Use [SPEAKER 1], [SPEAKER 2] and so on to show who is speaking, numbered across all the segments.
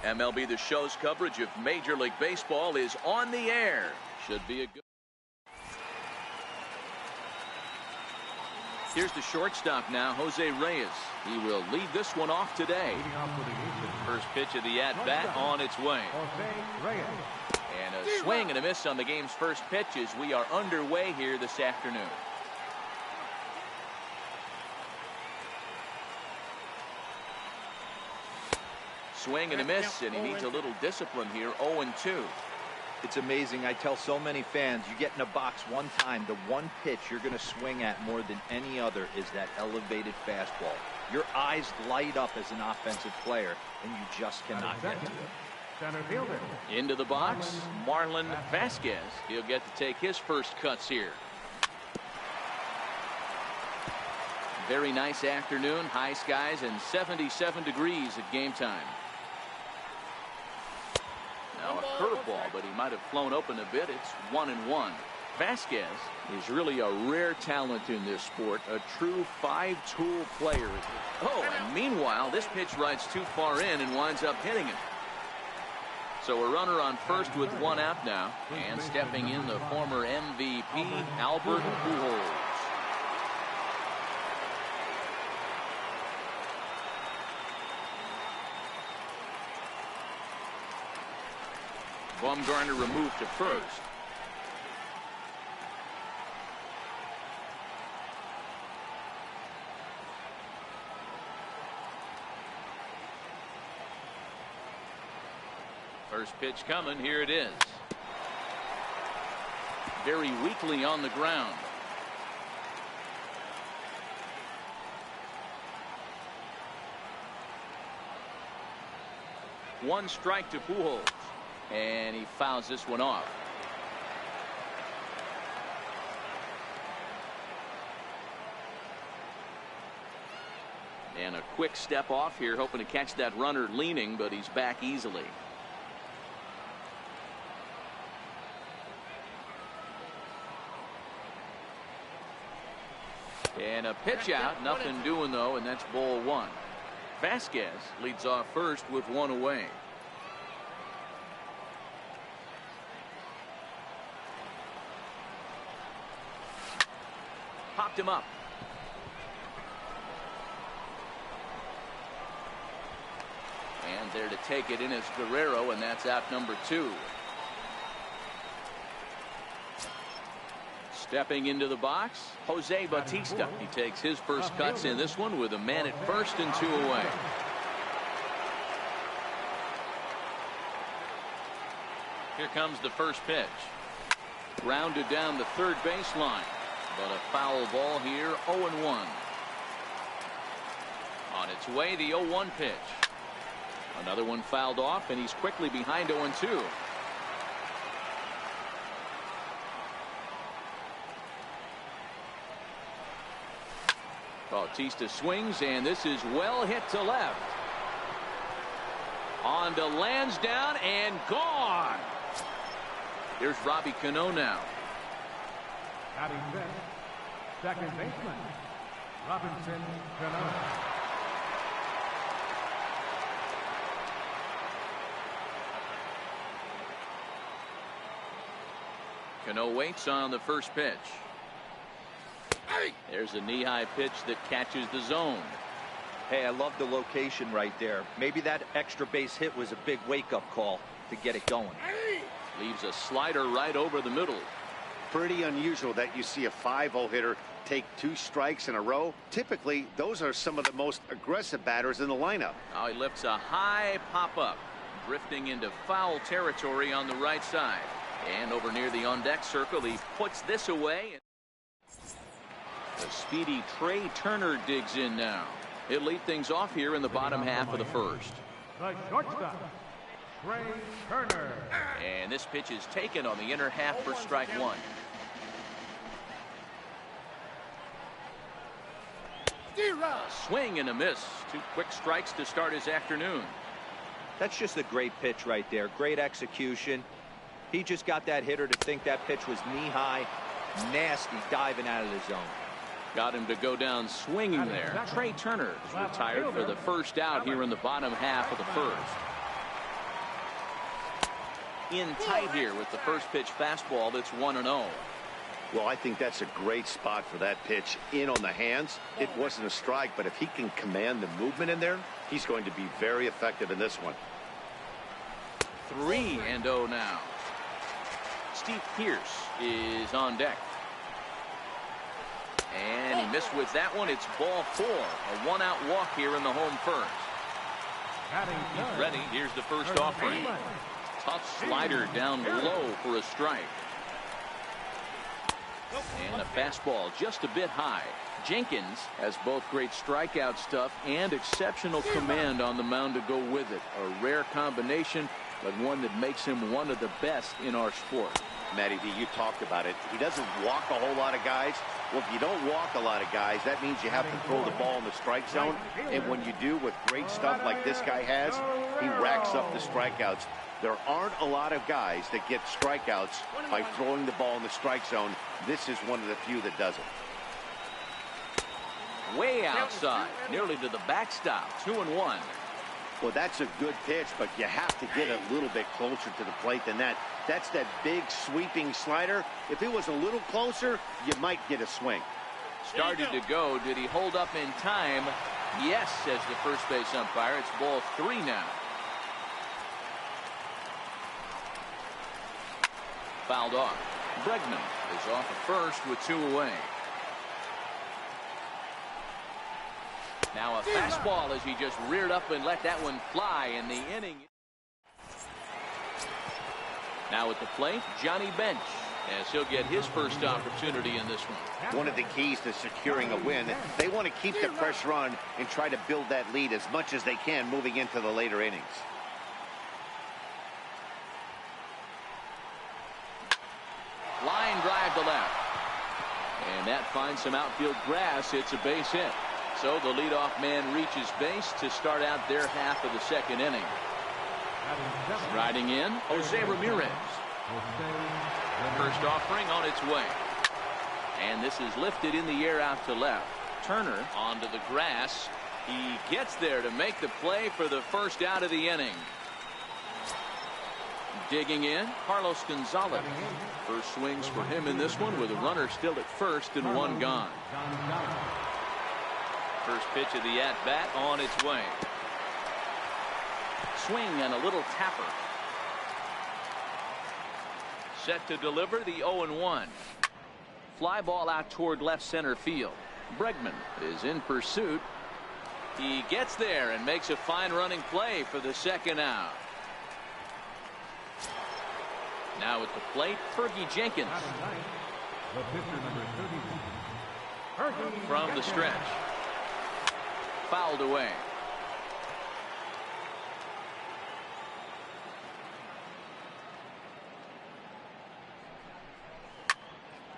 [SPEAKER 1] MLB The Show's coverage of Major League Baseball is on the air. Should be a good. Here's the shortstop now, Jose Reyes. He will lead this one off today. First pitch of the at-bat on its way. And a swing and a miss on the game's first pitch as we are underway here this afternoon. Swing and a miss, and he needs a little discipline here. 0-2.
[SPEAKER 2] It's amazing. I tell so many fans, you get in a box one time, the one pitch you're going to swing at more than any other is that elevated fastball. Your eyes light up as an offensive player, and you just cannot get to it.
[SPEAKER 1] Into the box, Marlon Vasquez. He'll get to take his first cuts here. Very nice afternoon, high skies, and 77 degrees at game time. Now a curveball, but he might have flown open a bit. It's 1-1. Vasquez is really a rare talent in this sport, a true five-tool player. Oh, and meanwhile, this pitch rides too far in and winds up hitting it. So a runner on first with one out now, and stepping in the former MVP, Albert Pujols. Bumgarner removed to first. First pitch coming. Here it is. Very weakly on the ground. One strike to Pujols. And he fouls this one off. And a quick step off here, hoping to catch that runner leaning, but he's back easily. And a pitch out, nothing doing though, and that's ball one. Vasquez leads off first with one away. Popped him up. And there to take it in is Guerrero, and that's out number 2. Stepping into the box, Jose Bautista. He takes his first cuts in this one with a man at first and 2 away. Here comes the first pitch. Grounded down the third baseline. But a foul ball here, 0-1. On its way, the 0-1 pitch. Another one fouled off, and he's quickly behind 0-2. Bautista swings, and this is well hit to left. On to Lansdowne, and gone. Here's Robbie Cano now.
[SPEAKER 3] Batting fifth, second baseman, Robinson Cano.
[SPEAKER 1] Cano waits on the first pitch. There's a knee-high pitch that catches the zone.
[SPEAKER 2] Hey, I love the location right there. Maybe that extra base hit was a big wake-up call to get it going.
[SPEAKER 1] Leaves a slider right over the middle.
[SPEAKER 4] Pretty unusual that you see a 5-0 hitter take 2 strikes in a row. Typically, those are some of the most aggressive batters in the lineup.
[SPEAKER 1] Now he lifts a high pop-up, drifting into foul territory on the right side. And over near the on-deck circle, he puts this away. The speedy Trey Turner digs in now. He'll lead things off here in the bottom half of the first.
[SPEAKER 3] The shortstop, Trey Turner.
[SPEAKER 1] And this pitch is taken on the inner half for strike 1. Swing and a miss. 2 quick strikes to start his afternoon.
[SPEAKER 2] That's just a great pitch right there. Great execution. He just got that hitter to think that pitch was knee-high. Nasty diving out of the zone.
[SPEAKER 1] Got him to go down swinging there. Trey Turner is retired for the first out here in the bottom half of the first. in tight here with the first pitch fastball that's 1-0.
[SPEAKER 4] Well, I think that's a great spot for that pitch in on the hands. It wasn't a strike, but if he can command the movement in there, he's going to be very effective in this one.
[SPEAKER 1] 3-0 now. Steve Pearce is on deck. And he missed with that one. It's ball 4. A one-out walk here in the home first. He's ready. Here's the first offering. Tough slider down low for a strike. And a fastball just a bit high. Jenkins has both great strikeout stuff and exceptional command on the mound to go with it. A rare combination, but one that makes him one of the best in our sport.
[SPEAKER 4] Matty D, you talked about it. He doesn't walk a whole lot of guys. Well, if you don't walk a lot of guys, that means you have to throw the ball in the strike zone. And when you do with great stuff like this guy has, he racks up the strikeouts. There aren't a lot of guys that get strikeouts by throwing the ball in the strike zone. This is one of the few that does it.
[SPEAKER 1] Way outside, nearly to the backstop. 2-1.
[SPEAKER 4] Well, that's a good pitch, but you have to get a little bit closer to the plate than that. That's that big sweeping slider. If it was a little closer, you might get a swing.
[SPEAKER 1] Started to go. Did he hold up in time? Yes, says the first base umpire. It's ball 3 now. Fouled off. Bregman is off at first with 2 away. Now a fastball as he just reared up and let that one fly in the inning. Now at the plate, Johnny Bench, as he'll get his first opportunity in this one.
[SPEAKER 4] One of the keys to securing a win, they want to keep the pressure on and try to build that lead as much as they can moving into the later innings.
[SPEAKER 1] Line drive to left. And that finds some outfield grass. It's a base hit. So the leadoff man reaches base to start out their half of the second inning. Riding in, Jose Ramirez. First offering on its way. And this is lifted in the air out to left. Turner onto the grass. He gets there to make the play for the first out of the inning. Digging in, Carlos Gonzalez. First swings for him in this one with a runner still at first and 1 gone. First pitch of the at-bat on its way. Swing and a little tapper. Set to deliver the 0-1. Fly ball out toward left center field. Bregman is in pursuit. He gets there and makes a fine running play for the second out. Now at the plate, Fergie Jenkins. From the stretch. Fouled away.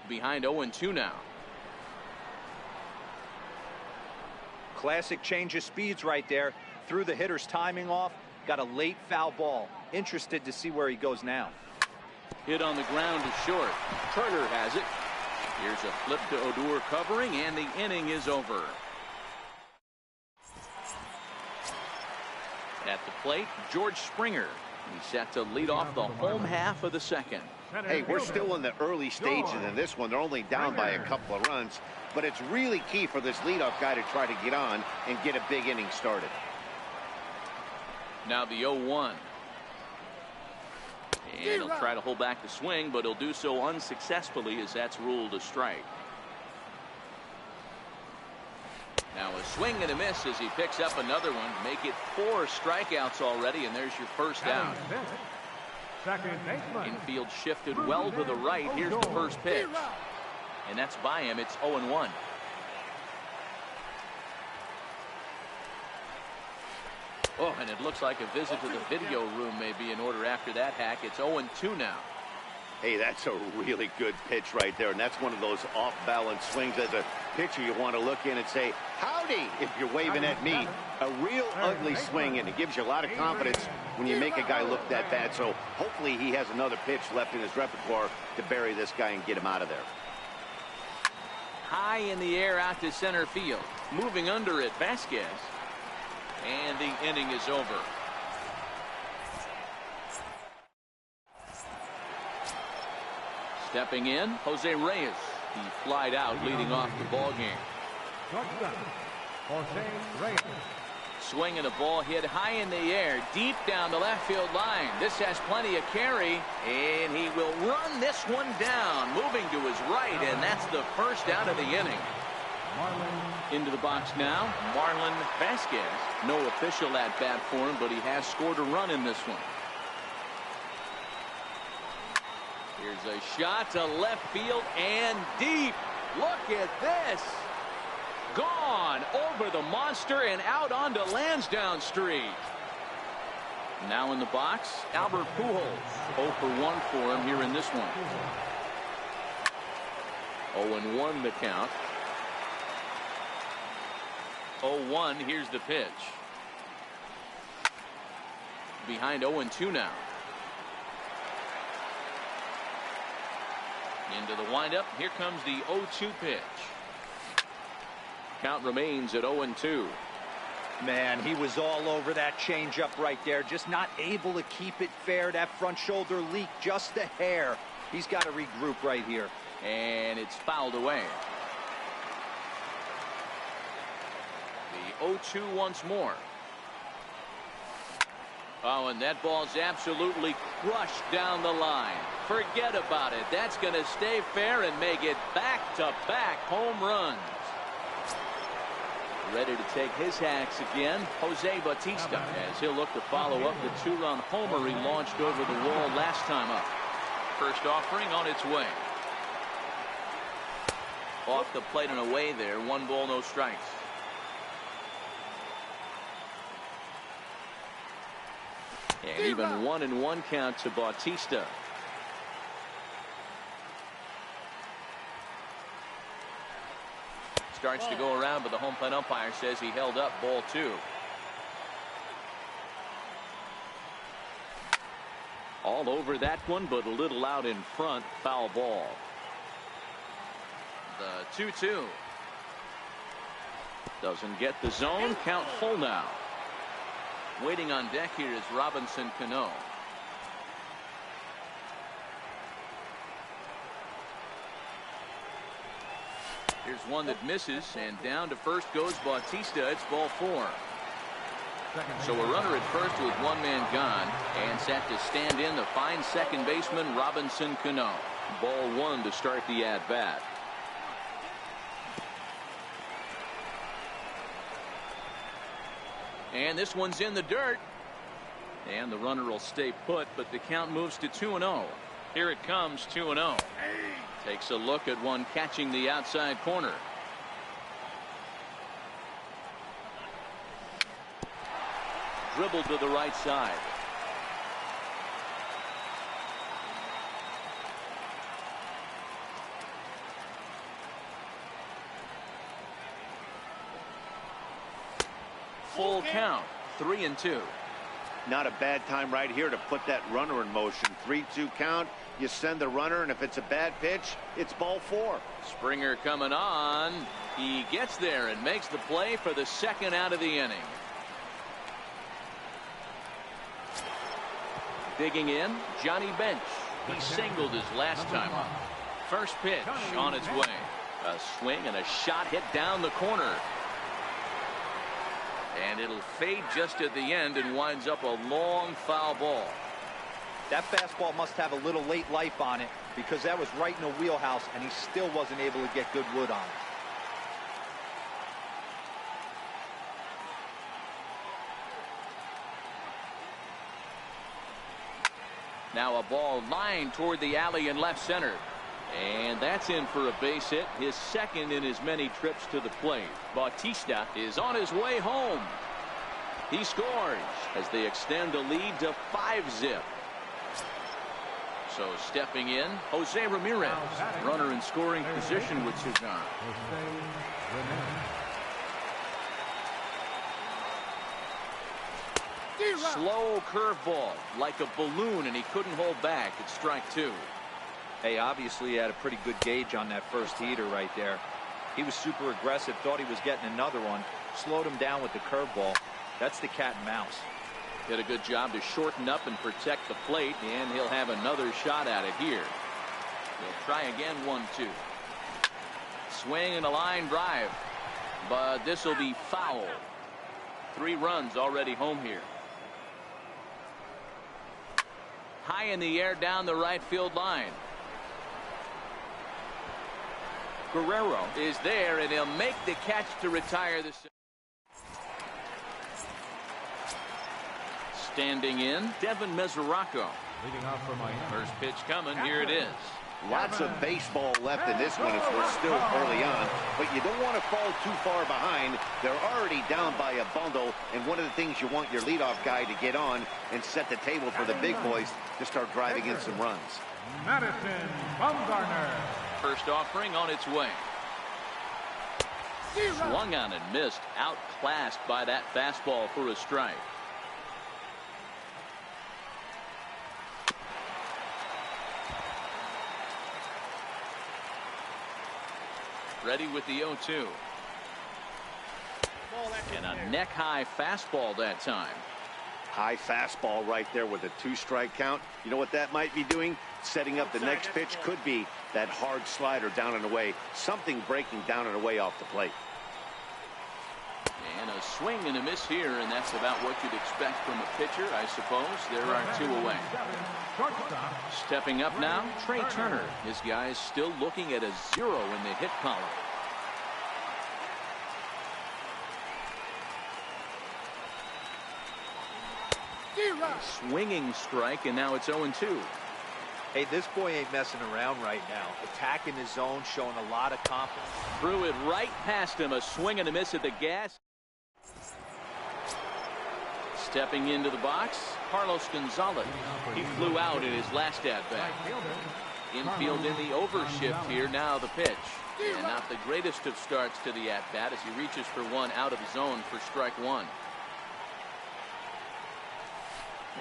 [SPEAKER 1] Behind 0-2 now.
[SPEAKER 2] Classic change of speeds right there. Threw the hitter's timing off. Got a late foul ball. Interested to see where he goes now.
[SPEAKER 1] Hit on the ground to short. Turner has it. Here's a flip to Odor covering, and the inning is over. At the plate, George Springer. He's set to lead off the home half of the second.
[SPEAKER 4] Hey, we're still in the early stages in this one. They're only down by a couple of runs, but it's really key for this leadoff guy to try to get on and get a big inning started.
[SPEAKER 1] Now the 0-1. And he'll try to hold back the swing, but he'll do so unsuccessfully as that's ruled a strike. Now a swing and a miss as he picks up another one. Make it 4 strikeouts already, and there's your first out. Infield shifted well to the right. Here's the first pitch. And that's by him. It's 0-1. Oh, and it looks like a visit to the video room may be in order after that hack. It's 0-2 now.
[SPEAKER 4] Hey, that's a really good pitch right there, and that's one of those off-balance swings. As a pitcher, you want to look in and say, howdy, if you're waving at me. A real ugly swing, and it gives you a lot of confidence when you make a guy look that bad. So hopefully he has another pitch left in his repertoire to bury this guy and get him out of there.
[SPEAKER 1] High in the air out to center field. Moving under it, Vasquez. And the inning is over. Stepping in, Jose Reyes. He flied out, leading off the ball game.
[SPEAKER 3] Shortstop, Jose Reyes.
[SPEAKER 1] Swinging the ball hit high in the air, deep down the left field line. This has plenty of carry, and he will run this one down, moving to his right, and that's the first out of the inning. Into the box now, Marlon Vasquez. No official at bat for him, but he has scored a run in this one. Here's a shot to left field and deep. Look at this. Gone over the monster and out onto Lansdowne Street. Now in the box, Albert Pujols. 0 for 1 for him here in this one. 0-1 the count. 0-1, here's the pitch. Behind 0-2 now. Into the windup. Here comes the 0-2 pitch. Count remains at 0-2.
[SPEAKER 2] Man, he was all over that changeup right there. Just not able to keep it fair. That front shoulder leak just a hair. He's got to regroup right here.
[SPEAKER 1] And it's fouled away. The 0-2 once more. Oh, and that ball's absolutely crushed down the line. Forget about it. That's going to stay fair and make it back-to-back home runs. Ready to take his hacks again, Jose Bautista, as he'll look to follow up the two-run homer he launched over the wall last time up. First offering on its way. Off the plate and away there. 1 ball, no strikes. And even 1-1 count to Bautista. Starts to go around, but the home plate umpire says he held up. Ball 2. All over that one, but a little out in front. Foul ball. The 2-2. Doesn't get the zone. Count full now. Waiting on deck here is Robinson Cano. Here's one that misses, and down to first goes Bautista. It's ball 4. So a runner at first with 1 man gone, and set to stand in the fine second baseman Robinson Cano. Ball 1 to start the at bat. And this one's in the dirt. And the runner will stay put, but the count moves to 2-0. Here it comes, 2-0. Takes a look at one catching the outside corner. Dribbled to the right side. Full count, 3-2.
[SPEAKER 4] Not a bad time right here to put that runner in motion. 3-2 count. You send the runner, and if it's a bad pitch, it's ball 4.
[SPEAKER 1] Springer coming on. He gets there and makes the play for the second out of the inning. Digging in, Johnny Bench. He singled his last time up. First pitch on its way. A swing and a shot hit down the corner. And it'll fade just at the end and winds up a long foul ball.
[SPEAKER 2] That fastball must have a little late life on it, because that was right in the wheelhouse, and he still wasn't able to get good wood on it.
[SPEAKER 1] Now a ball lined toward the alley in left center. And that's in for a base hit, his second in as many trips to the plate. Bautista is on his way home. He scores as they extend a lead to 5-zip. So stepping in, Jose Ramirez, runner in scoring position with Cesar. Slow curveball like a balloon, and he couldn't hold back. It's strike 2.
[SPEAKER 2] Hey, obviously he had a pretty good gauge on that first heater right there. He was super aggressive, thought he was getting another one, slowed him down with the curveball. That's the cat and mouse.
[SPEAKER 1] Did a good job to shorten up and protect the plate, and he'll have another shot at it here. He'll try again, 1-2. Swing and a line drive, but this will be foul. 3 runs already home here. High in the air down the right field line. Guerrero is there, and he'll make the catch to retire the. Standing in, Devin Mesoraco.
[SPEAKER 3] Leading off for Miami.
[SPEAKER 1] First pitch coming. Here it is.
[SPEAKER 4] Lots of baseball left in this one as we're still early on, but you don't want to fall too far behind. They're already down by a bundle, and one of the things you want your leadoff guy to get on and set the table for the big boys to start driving in some runs.
[SPEAKER 3] Madison Bumgarner.
[SPEAKER 1] First offering on its way. Swung on and missed. Outclassed by that fastball for a strike. Ready with the 0-2. And a neck-high fastball that time.
[SPEAKER 4] High fastball right there with a 2-strike count. You know what that might be doing? Setting up the next pitch. Could be that hard slider down and away. Something breaking down and away off the plate.
[SPEAKER 1] And a swing and a miss here, and that's about what you'd expect from a pitcher, I suppose. There are 2 away. Stepping up now, Trey Turner. His guys still looking at a 0 in the hit column. Swinging strike, and now it's 0-2.
[SPEAKER 2] Hey, this boy ain't messing around right now. Attacking his zone, showing a lot of confidence.
[SPEAKER 1] Threw it right past him. A swing and a miss at the gas. Stepping into the box, Carlos Gonzalez. He flew out in his last at-bat. Infield in the overshift here. Now the pitch. And not the greatest of starts to the at-bat as he reaches for one out of the zone for strike 1.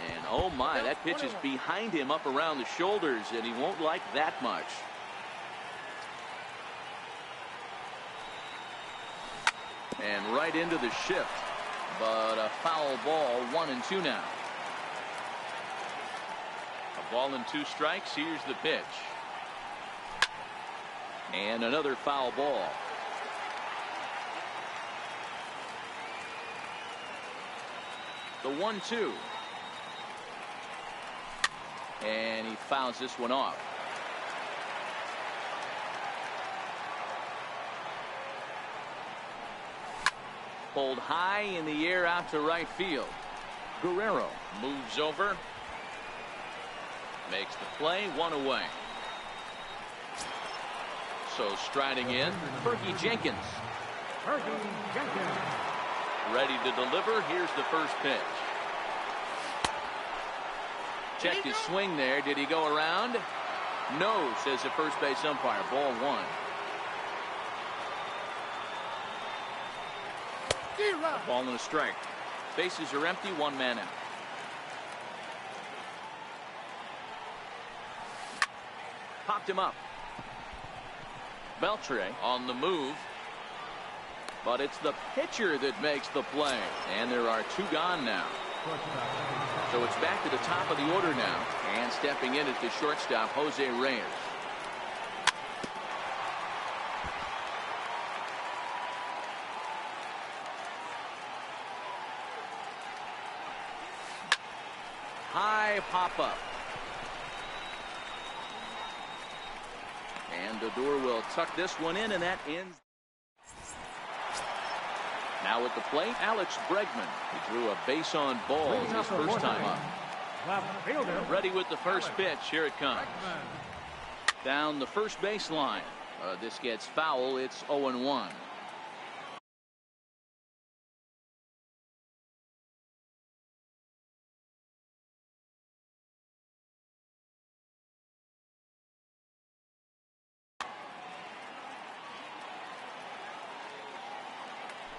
[SPEAKER 1] And oh my, that pitch is behind him up around the shoulders, and he won't like that much. And right into the shift. But a foul ball, 1-2 now. A ball and 2 strikes. Here's the pitch. And another foul ball. The 1-2. And he fouls this one off. Pulled high in the air out to right field. Guerrero moves over. Makes the play, 1 away. So striding in, Fergie Jenkins. Ready to deliver. Here's the first pitch. Checked his swing there. Did he go around? No, says the first base umpire. Ball 1. A ball and a strike. Bases are empty. 1 man out. Popped him up. Beltre on the move. But it's the pitcher that makes the play. And there are 2 gone now. So it's back to the top of the order now. And stepping in at the shortstop, Jose Reyes. High pop-up. And Odor will tuck this one in, and that ends. Now at the plate, Alex Bregman. He drew a base on balls his first time up. Ready with the first pitch. Here it comes. Down the first baseline. This gets foul. It's 0-1.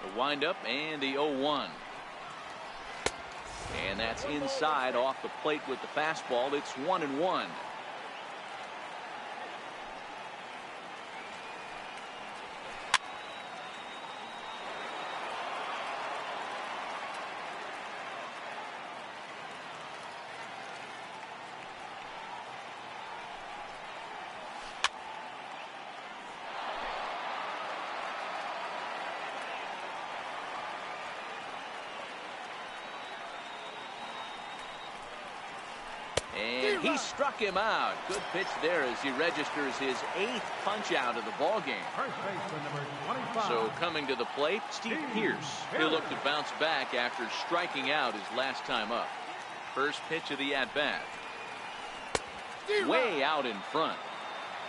[SPEAKER 1] The windup and the 0-1. And that's inside off the plate with the fastball. It's 1-1. He struck him out. Good pitch there as he registers his 8th punch out of the ball game.
[SPEAKER 3] First baseman number 25.
[SPEAKER 1] So coming to the plate, Steve Pearce. He'll look to bounce back after striking out his last time up. First pitch of the at-bat. Way out in front.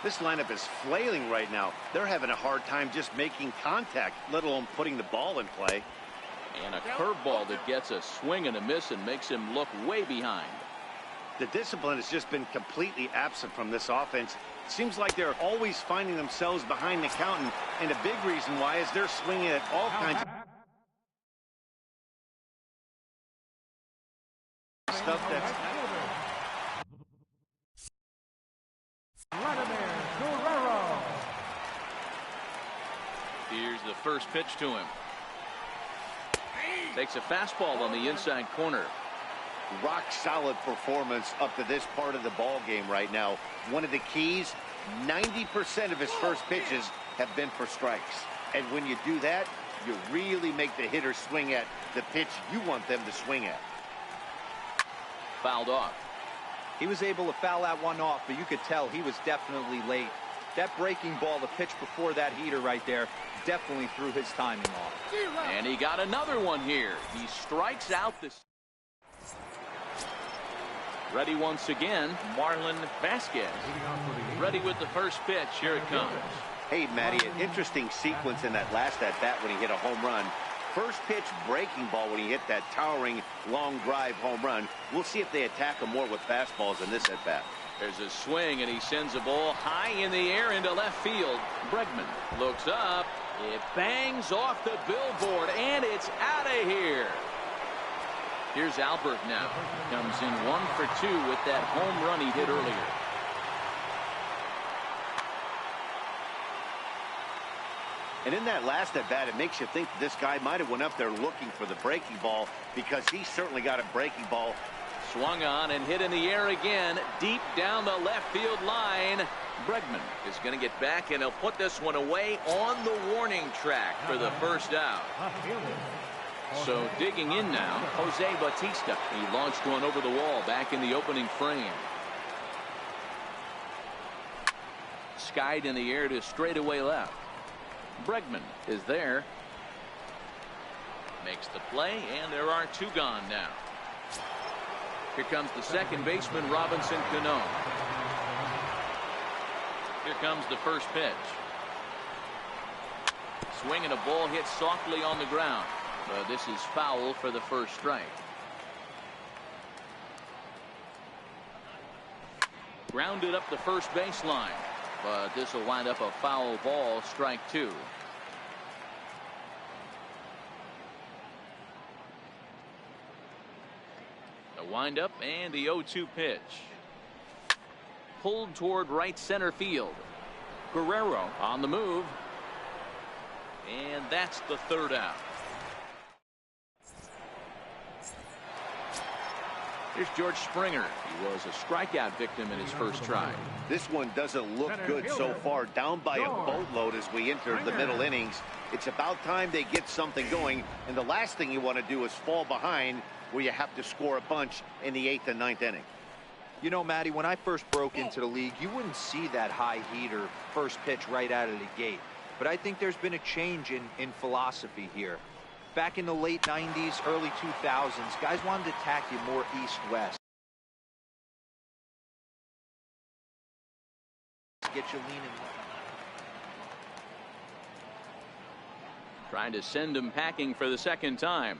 [SPEAKER 4] This lineup is flailing right now. They're having a hard time just making contact, let alone putting the ball in play.
[SPEAKER 1] And a curveball that gets a swing and a miss and makes him look way behind.
[SPEAKER 4] The discipline has just been completely absent from this offense. It seems like they're always finding themselves behind the count, and a big reason why is they're swinging at all kinds of stuff that's...
[SPEAKER 1] Here's the first pitch to him. Takes a fastball on the inside corner.
[SPEAKER 4] Rock solid performance up to this part of the ball game right now. One of the keys, 90% of his first pitches have been for strikes. And when you do that, you really make the hitter swing at the pitch you want them to swing at.
[SPEAKER 1] Fouled off.
[SPEAKER 2] He was able to foul that one off, but you could tell he was definitely late. That breaking ball, the pitch before that heater right there, definitely threw his timing off.
[SPEAKER 1] And he got another one here. He strikes out this. Ready once again, Marlon Vasquez. Ready with the first pitch. Here it comes.
[SPEAKER 4] Hey, Matty, an interesting sequence in that last at-bat when he hit a home run. First pitch breaking ball when he hit that towering long drive home run. We'll see if they attack him more with fastballs in this at-bat.
[SPEAKER 1] There's a swing, and he sends a ball high in the air into left field. Bregman looks up. It bangs off the billboard, and it's out of here. Here's Albert now. Comes in 1 for 2 with that home run he hit earlier.
[SPEAKER 4] And in that last at-bat, it makes you think that this guy might have went up there looking for the breaking ball, because he certainly got a breaking ball.
[SPEAKER 1] Swung on and hit in the air again, deep down the left field line. Bregman is going to get back, and he'll put this one away on the warning track for the first out. So digging in now, Jose Bautista. He launched one over the wall back in the opening frame. Skied in the air to straightaway left. Bregman is there. Makes the play, and there are 2 gone now. Here comes the second baseman, Robinson Cano. Here comes the first pitch. Swing and a ball hit softly on the ground. But this is foul for the first strike. Grounded up the first baseline. But this will wind up a foul ball, strike 2. The windup and the 0-2 pitch. Pulled toward right center field. Guerrero on the move. And that's the third out. Here's George Springer. He was a strikeout victim in his first try.
[SPEAKER 4] This one doesn't look good so far. Down by a boatload as we enter the middle innings. It's about time they get something going. And the last thing you want to do is fall behind where you have to score a bunch in the 8th and 9th inning.
[SPEAKER 2] You know, Matty, when I first broke into the league, you wouldn't see that high heater first pitch right out of the gate. But I think there's been a change in philosophy here. Back in the late 90s, early 2000s, guys wanted to attack you more east-west. Get you leaning left.
[SPEAKER 1] Trying to send him packing for the second time.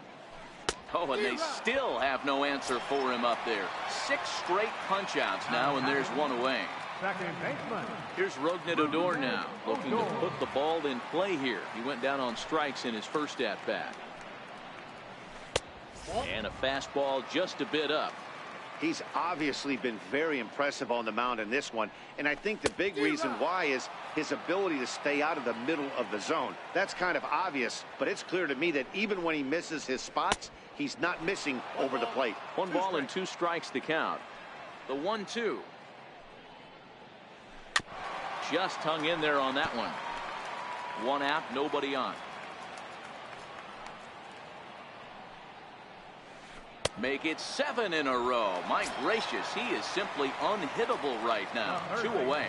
[SPEAKER 1] Oh, and they still have no answer for him up there. 6 straight punch-outs now, and there's 1 away.
[SPEAKER 3] Second baseman.
[SPEAKER 1] Here's Rougned Odor now, looking to put the ball in play here. He went down on strikes in his first at-bat. And a fastball just a bit up.
[SPEAKER 4] He's obviously been very impressive on the mound in this one, and I think the big reason why is his ability to stay out of the middle of the zone. That's kind of obvious, but it's clear to me that even when he misses his spots, he's not missing over the plate.
[SPEAKER 1] 1 ball and 2 strikes to count. The 1-2. Just hung in there on that one. 1 out, nobody on. Make it 7 in a row. My gracious, he is simply unhittable right now. 2 away.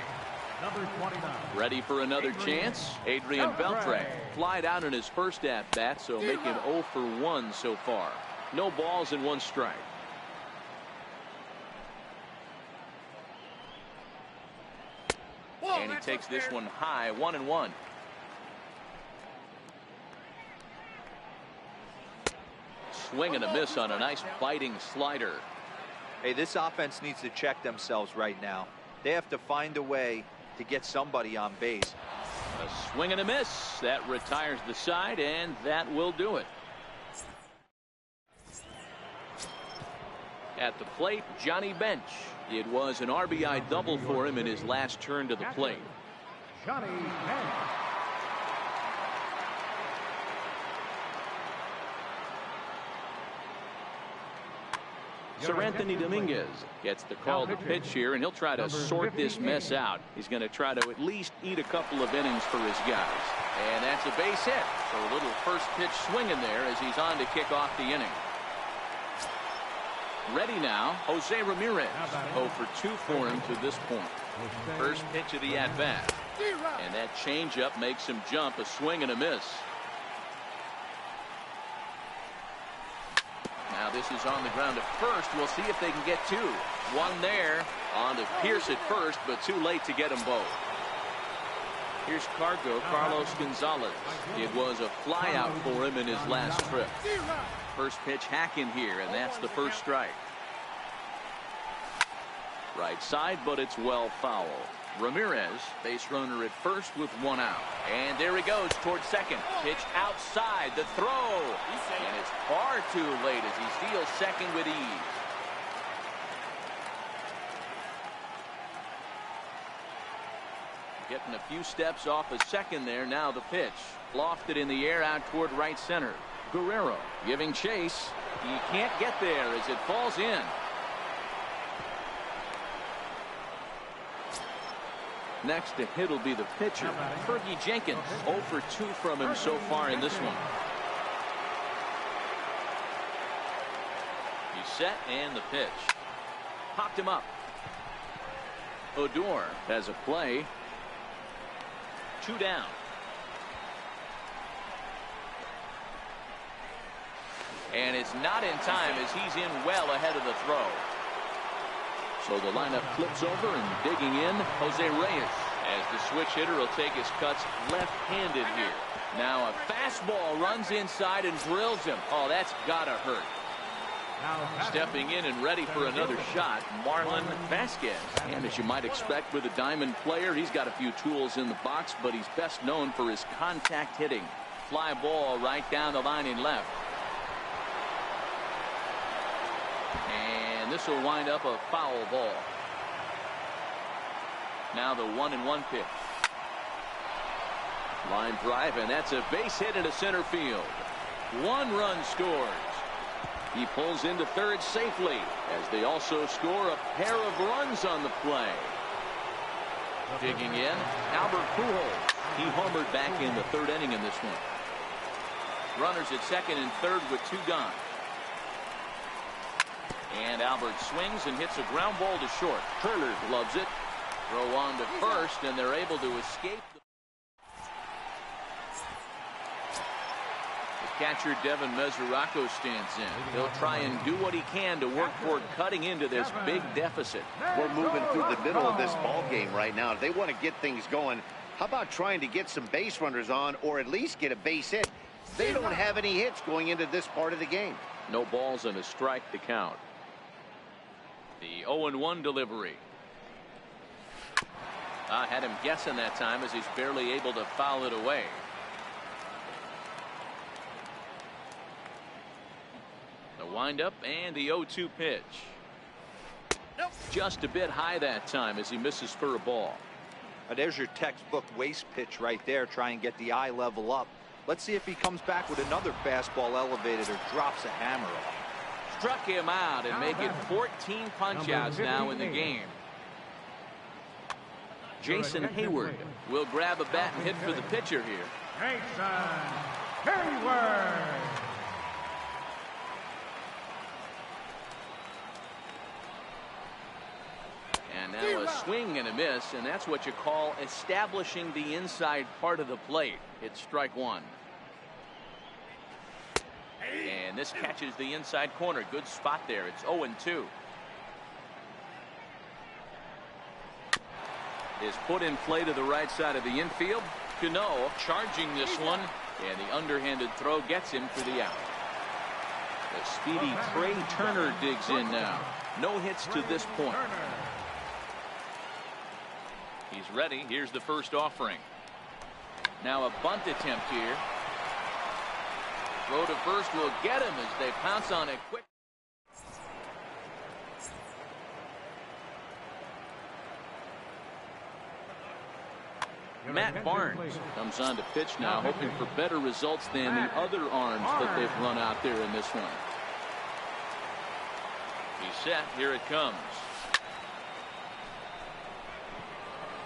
[SPEAKER 3] Number 29.
[SPEAKER 1] Ready for another chance? Adrian Beltre flied out in his first at-bat, so make him 0 for 1 so far. No balls and 1 strike. And he takes this one high, 1-1. Swing and a miss on a nice biting slider.
[SPEAKER 2] Hey, this offense needs to check themselves right now. They have to find a way to get somebody on base.
[SPEAKER 1] A swing and a miss. That retires the side, and that will do it. At the plate, Johnny Bench. It was an RBI double for him in his last turn to the plate.
[SPEAKER 3] Johnny Bench.
[SPEAKER 1] Sir Anthony Dominguez gets the call to pitch here, and he'll try to sort this mess out. He's going to try to at least eat a couple of innings for his guys. And that's a base hit. So a little first pitch swing in there as he's on to kick off the inning. Ready now, Jose Ramirez. 0 for 2 for him to this point. First pitch of the at-bat. And that changeup makes him jump. A swing and a miss. Now this is on the ground at first. We'll see if they can get 2. 1 there. On to Pierce at first, but too late to get them both. Here's Carlos Gonzalez. It was a flyout for him in his last trip. First pitch hack in here, and that's the first strike. Right side, but it's well foul. Ramirez, base runner at first with 1 out. And there he goes towards second. Pitch outside, the throw. And it's far too late as he steals second with ease. Getting a few steps off of second there. Now the pitch. Lofted in the air out toward right center. Guerrero giving chase. He can't get there as it falls in. Next to hit will be the pitcher, Fergie Jenkins. 0 for 2 from him so far in this one. He's set and the pitch. Popped him up. Odor has a play. 2 down. And it's not in time as he's in well ahead of the throw. So the lineup flips over and digging in, Jose Reyes. As the switch hitter will take his cuts left-handed here. Now a fastball runs inside and drills him. Oh, that's gotta hurt. Stepping in and ready for another shot, Marlon Vasquez. And as you might expect with a diamond player, he's got a few tools in the box, but he's best known for his contact hitting. Fly ball right down the line in left. And this will wind up a foul ball. Now the 1-1 pitch. Line drive, and that's a base hit into center field. 1 run scores. He pulls into third safely as they also score a pair of runs on the play. Digging in, Albert Pujols. He homered back in the 3rd inning in this one. Runners at second and third with 2 gone. And Albert swings and hits a ground ball to short. Turner loves it. Throw on to first, and they're able to escape. The catcher Devin Mesoraco stands in. He'll try and do what he can to work toward cutting into this big deficit.
[SPEAKER 4] We're moving through the middle of this ball game right now. If they want to get things going, how about trying to get some base runners on or at least get a base hit? They don't have any hits going into this part of the game.
[SPEAKER 1] No balls and a strike to count. The 0-1 delivery. I had him guessing that time as he's barely able to foul it away. The windup and the 0-2 pitch. Just a bit high that time as he misses for a ball.
[SPEAKER 2] There's your textbook waste pitch right there. Try and get the eye level up. Let's see if he comes back with another fastball elevated or drops a hammer off.
[SPEAKER 1] Struck him out and make it 14 punch-outs now in the game. Jason Hayward will grab a bat and hit for the pitcher here.
[SPEAKER 3] Jason Hayward.
[SPEAKER 1] And now a swing and a miss, and that's what you call establishing the inside part of the plate. It's strike one. And this catches the inside corner. Good spot there. It's 0-2. Is put in play to the right side of the infield. Cano charging this one, and the underhanded throw gets him for the out. The speedy Trey Turner digs in now. No hits to this point. He's ready. Here's the first offering. Now a bunt attempt here. Throw to first will get him as they pounce on it quick. Matt Barnes comes on to pitch now, hoping for better results than the other arms that they've run out there in this one. He's set. Here it comes.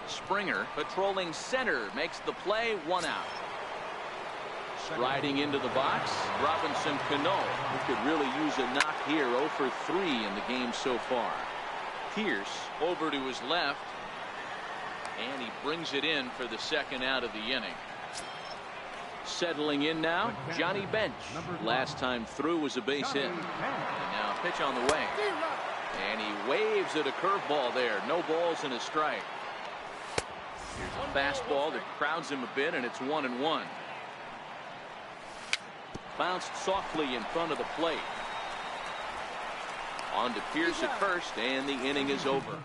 [SPEAKER 1] Springer patrolling center makes the play. One out. Striding into the box, Robinson Cano, who could really use a knock here. 0 for 3 in the game so far. Pierce over to his left. And he brings it in for the second out of the inning. Settling in now, Johnny Bench. Last time through was a base hit. And now a pitch on the way. And he waves at a curveball there. No balls and a strike. Here's a fastball that crowds him a bit, and it's 1-1. Bounced softly in front of the plate. On to Pierce at first, and the inning is over.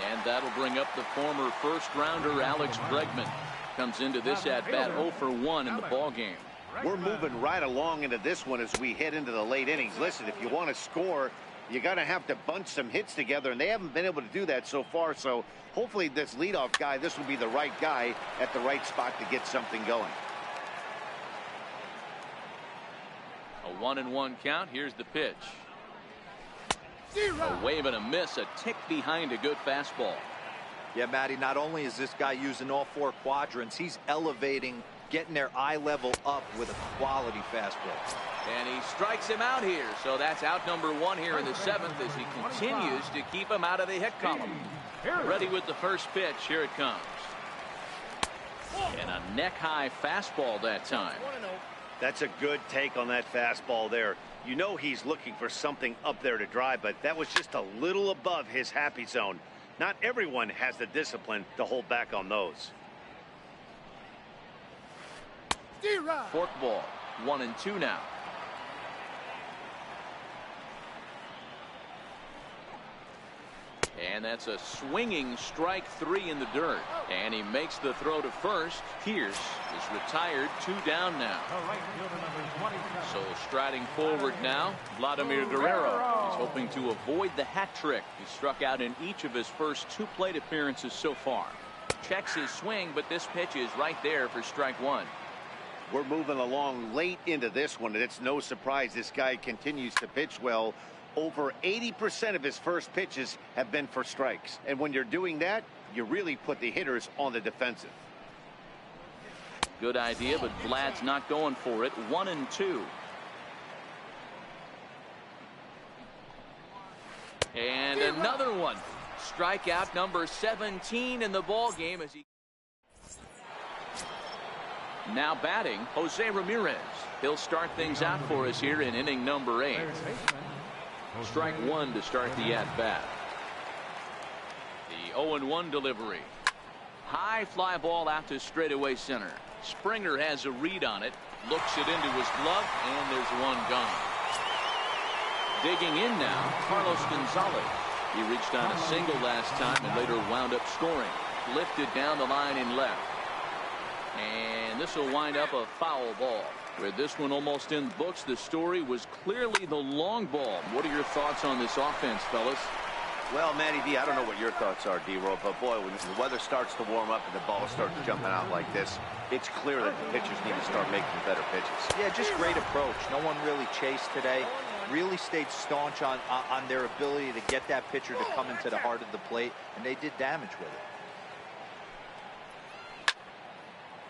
[SPEAKER 1] And that'll bring up the former first-rounder Alex Bregman. Comes into this at-bat 0 for 1 in the ballgame.
[SPEAKER 4] We're moving right along into this one as we head into the late innings. Listen, if you want to score, you're going to have to bunch some hits together, and they haven't been able to do that so far. So hopefully this leadoff guy, this will be the right guy at the right spot to get something going.
[SPEAKER 1] A 1-1 count. Here's the pitch. A wave and a miss, a tick behind a good fastball.
[SPEAKER 2] Yeah, Matty, not only is this guy using all 4 quadrants, he's elevating, getting their eye level up with a quality fastball.
[SPEAKER 1] And he strikes him out here. So that's out number 1 here in the 7th as he continues to keep him out of the hit column. Ready with the first pitch. Here it comes. And a neck-high fastball that time.
[SPEAKER 4] That's a good take on that fastball there. You know he's looking for something up there to drive, but that was just a little above his happy zone. Not everyone has the discipline to hold back on those.
[SPEAKER 1] Forkball. 1-2 now. And that's a swinging strike 3 in the dirt. And he makes the throw to first. Pierce is retired. 2 down now. So striding forward now, Vladimir Guerrero. He's hoping to avoid the hat trick. He struck out in each of his first 2 plate appearances so far. Checks his swing, but this pitch is right there for strike 1.
[SPEAKER 4] We're moving along late into this one, and it's no surprise this guy continues to pitch well. Over 80% of his first pitches have been for strikes. And when you're doing that, you really put the hitters on the defensive.
[SPEAKER 1] Good idea, but Vlad's not going for it. 1-2. And another one. Strikeout number 17 in the ball game as he now batting Jose Ramirez. He'll start things out for us here in inning number 8. Strike 1 to start the at-bat. The 0-1 delivery. High fly ball out to straightaway center. Springer has a read on it. Looks it into his glove, and there's one gone. Digging in now, Carlos Gonzalez. He reached on a single last time and later wound up scoring. Lifted down the line in left. And this will wind up a foul ball. With this one almost in the books, the story was clearly the long ball. What are your thoughts on this offense, fellas?
[SPEAKER 4] Well, Matty D, I don't know what your thoughts are, D-Roll, but boy, when the weather starts to warm up and the ball starts jumping out like this, it's clear that the pitchers need to start making better pitches.
[SPEAKER 2] Yeah, just great approach. No one really chased today. Really stayed staunch on their ability to get that pitcher to come into the heart of the plate, and they did damage with it.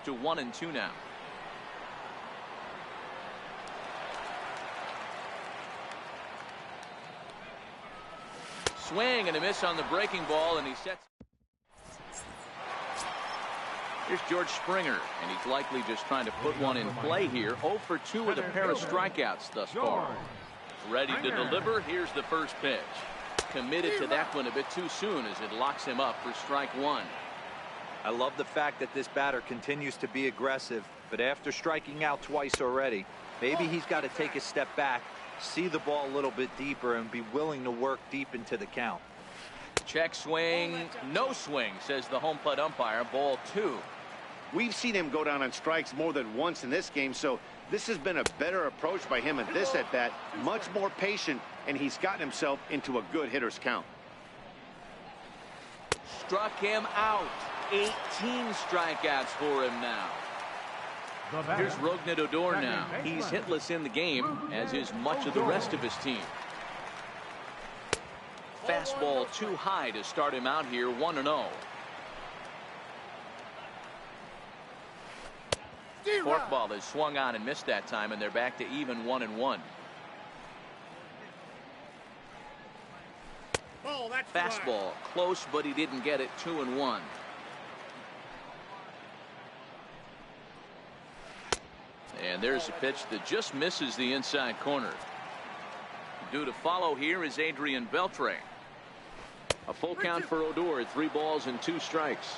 [SPEAKER 1] To 1-2 now. swing and a miss on the breaking ball, and he sets. Here's George Springer, and he's likely just trying to put one in play here. 0 for 2 with a pair of strikeouts thus far. Ready to deliver. Here's the first pitch. Committed to that one a bit too soon as it locks him up for strike one.
[SPEAKER 2] I love the fact that this batter continues to be aggressive, but after striking out twice already, maybe he's got to take a step back, see the ball a little bit deeper, and be willing to work deep into the count.
[SPEAKER 1] Check swing, no swing, says the home plate umpire. Ball 2.
[SPEAKER 4] We've seen him go down on strikes more than once in this game, so this has been a better approach by him at this at-bat. Much more patient, and he's gotten himself into a good hitter's count.
[SPEAKER 1] Struck him out. 18 strikeouts for him now. Here's Rougned Odor now. He's hitless in the game, as is much of the rest of his team. Fastball too high to start him out here, 1-0. Forkball is swung on and missed that time, and they're back to even 1-1. Fastball close, but he didn't get it. 2-1. And there's a pitch that just misses the inside corner. Due to follow here is Adrian Beltre. A full count for Odor. 3 balls and 2 strikes.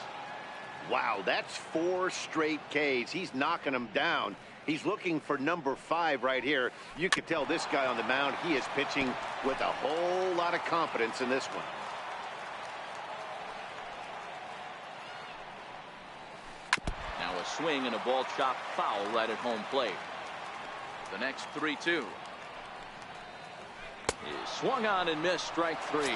[SPEAKER 4] Wow, that's 4 straight Ks. He's knocking them down. He's looking for number 5 right here. You can tell this guy on the mound, he is pitching with a whole lot of confidence in this one.
[SPEAKER 1] Now a swing and a ball chopped foul right at home plate. The next 3-2 is swung on and missed. Strike 3.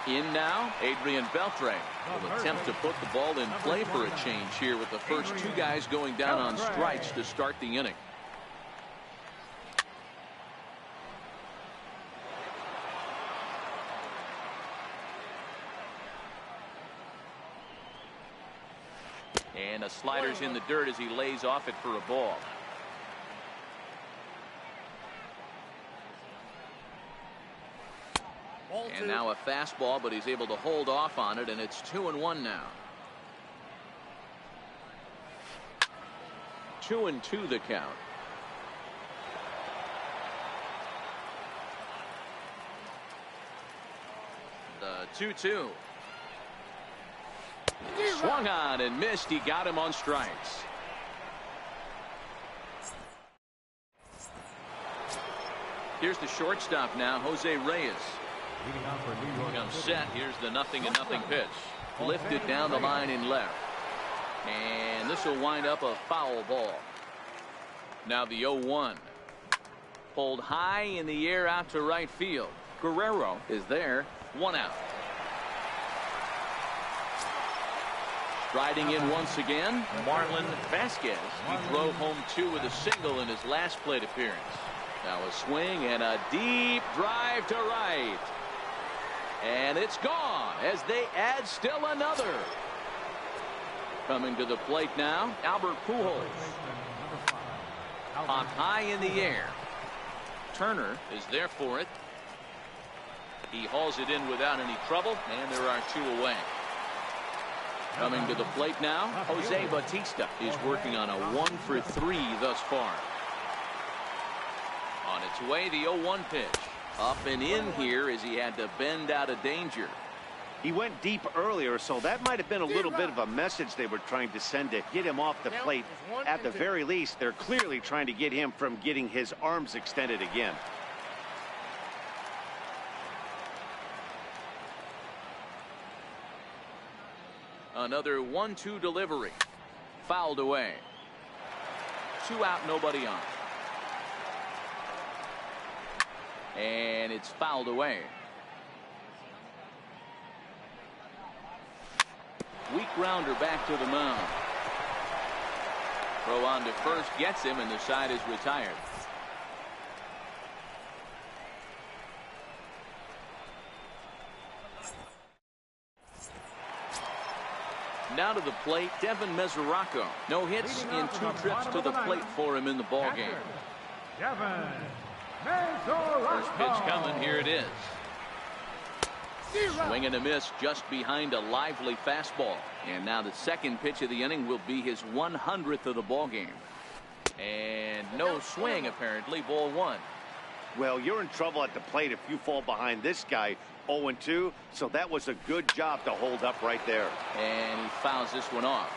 [SPEAKER 1] In now, Adrian Beltre will attempt to put the ball in play for a change here with the first 2 guys going down on strikes to start the inning. And a slider's in the dirt as he lays off it for a ball. And now a fastball, but he's able to hold off on it, and it's 2-1 now. 2-2 the count. The 2-2. Swung on and missed. He got him on strikes. Here's the shortstop now, Jose Reyes. Comes set. Here's the 0-0 pitch. Lifted down the line in left. And this will wind up a foul ball. Now the 0-1. Pulled high in the air out to right field. Guerrero is there. 1 out. Striding in once again, Marlon Vasquez. He drove home 2 with a single in his last plate appearance. Now a swing and a deep drive to right. And it's gone as they add still another. Coming to the plate now, Albert Pujols. On high in the air. Turner is there for it. He hauls it in without any trouble, and there are 2 away. Coming to the plate now, Jose Bautista is working on a 1 for 3 thus far. On its way, the 0-1 pitch. Up and in here as he had to bend out of danger.
[SPEAKER 4] He went deep earlier, so that might have been a little bit of a message they were trying to send to get him off the plate. At the very least, they're clearly trying to get him from getting his arms extended again.
[SPEAKER 1] Another 1-2 delivery. Fouled away. 2 out, nobody on. And it's fouled away. Weak grounder back to the mound. Throw on to first gets him, and the side is retired. Now to the plate, Devin Mesoraco. No hits in 2 trips to the plate for him in the ballgame.
[SPEAKER 3] Devin Mesoraco.
[SPEAKER 1] First pitch coming, here it is. Swing and a miss just behind a lively fastball. And now the second pitch of the inning will be his 100th of the ball game. And no swing, apparently. Ball one.
[SPEAKER 4] Well, you're in trouble at the plate if you fall behind this guy 0-2, so that was a good job to hold up right there.
[SPEAKER 1] And he fouls this one off.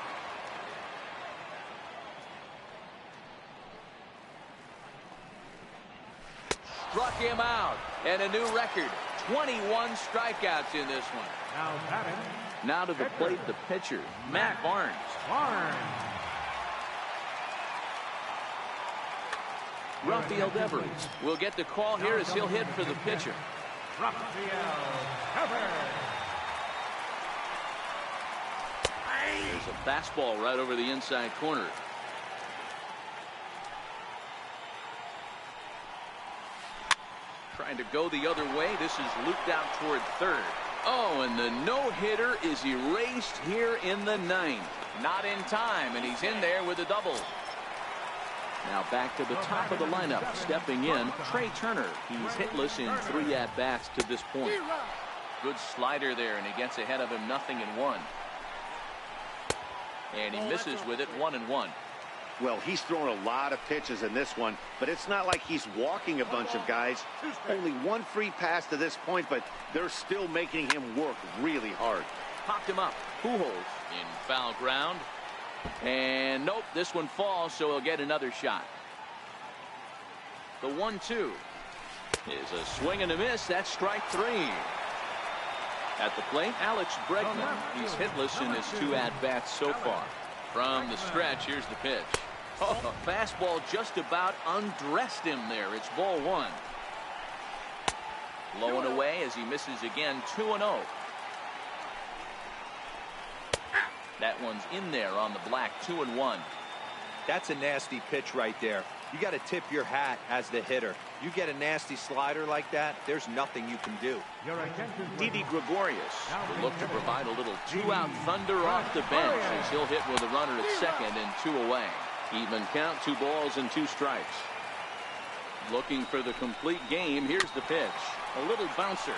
[SPEAKER 1] Struck him out, and a new record. 21 strikeouts in this one. Now to the plate, the pitcher, Matt Barnes. Rafael Devers will get the call here as he'll hit for the pitcher. There's a fastball right over the inside corner. Trying to go the other way. This is looped out toward third. Oh, and the no-hitter is erased here in the ninth. Not in time, and he's in there with a double. Now back to the top of the lineup. Stepping in, Trey Turner. He's hitless in 3 at-bats to this point. Good slider there, and he gets ahead of him 0-1. And he misses with it 1-1.
[SPEAKER 4] Well, he's thrown a lot of pitches in this one, but it's not like he's walking a bunch of guys. Only one free pass to this point, but they're still making him work really hard.
[SPEAKER 1] Popped him up. Pujols in foul ground. And nope, this one falls, so he'll get another shot. The 1-2 is a swing and a miss. That's strike 3. At the plate, Alex Bregman. He's hitless in his 2 at-bats so far. From the stretch, here's the pitch. Oh, fastball just about undressed him there. It's ball 1. Low and away as he misses again. 2-0. That one's in there on the black. 2-1.
[SPEAKER 2] That's a nasty pitch right there. You got to tip your hat as the hitter. You get a nasty slider like that, there's nothing you can do.
[SPEAKER 1] Didi Gregorius will look to provide a little 2-out thunder off the bench as he'll hit with a runner at second and 2 away. Even count, 2 balls and 2 strikes. Looking for the complete game. Here's the pitch. A little bouncer.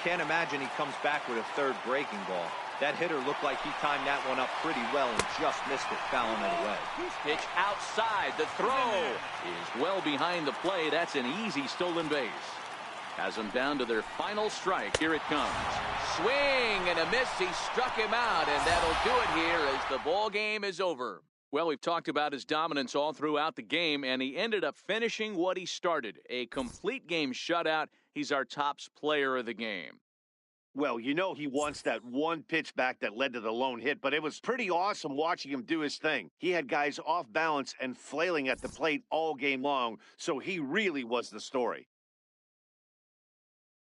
[SPEAKER 2] Can't imagine he comes back with a third breaking ball. That hitter looked like he timed that one up pretty well and just missed it, fouling it away.
[SPEAKER 1] Pitch outside. The throw is well behind the play. That's an easy stolen base. Has them down to their final strike. Here it comes. Swing and a miss. He struck him out, and that'll do it here as the ball game is over. Well, we've talked about his dominance all throughout the game, and he ended up finishing what he started. A complete game shutout. He's our top player of the game.
[SPEAKER 4] Well, you know he wants that one pitch back that led to the lone hit, but it was pretty awesome watching him do his thing. He had guys off balance and flailing at the plate all game long, so he really was the story.